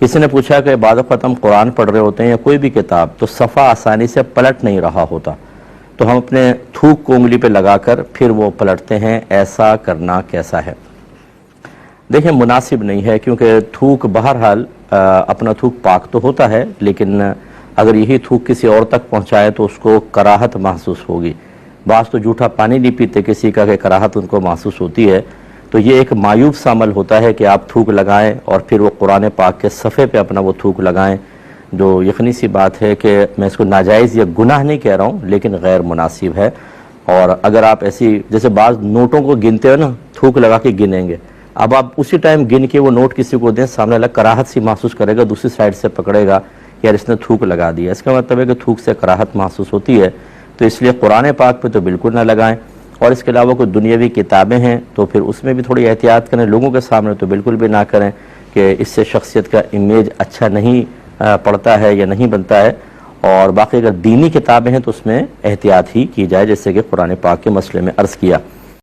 किसी ने पूछा कि बाद वक़्त हम कुरान पढ़ रहे होते हैं या कोई भी किताब, तो सफ़ा आसानी से पलट नहीं रहा होता, तो हम अपने थूक को उंगली पे लगाकर फिर वो पलटते हैं, ऐसा करना कैसा है? देखिए, मुनासिब नहीं है, क्योंकि थूक बहरहाल अपना थूक पाक तो होता है, लेकिन अगर यही थूक किसी और तक पहुंचाए तो उसको कराहत महसूस होगी। बाज़ तो जूठा पानी नहीं पीते किसी का कि कराहत उनको महसूस होती है। तो ये एक मायूब सा अमल होता है कि आप थूक लगाएं और फिर वो कुरान पाक के सफ़े पे अपना वो थूक लगाएं, जो यकीनी सी बात है कि मैं इसको नाजायज़ या गुनाह नहीं कह रहा हूँ, लेकिन गैर मुनासिब है। और अगर आप ऐसी, जैसे बाज़ नोटों को गिनते हो ना, थूक लगा के गिनेंगे, अब आप उसी टाइम गिन के वो नोट किसी को दें, सामने वाला कराहत सी महसूस करेगा, दूसरी साइड से पकड़ेगा, यार इसने थूक लगा दिया। इसका मतलब है कि थूक से कराहत महसूस होती है। तो इसलिए कुरान पाक पे तो बिल्कुल ना लगाएं। और इसके अलावा कोई दुनियावी किताबें हैं तो फिर उसमें भी थोड़ी एहतियात करें, लोगों के सामने तो बिल्कुल भी ना करें कि इससे शख्सियत का इमेज अच्छा नहीं पड़ता है या नहीं बनता है। और बाकी अगर दीनी किताबें हैं तो उसमें एहतियात ही की जाए, जैसे कि कुरान पाक के मसले में अर्ज़ किया।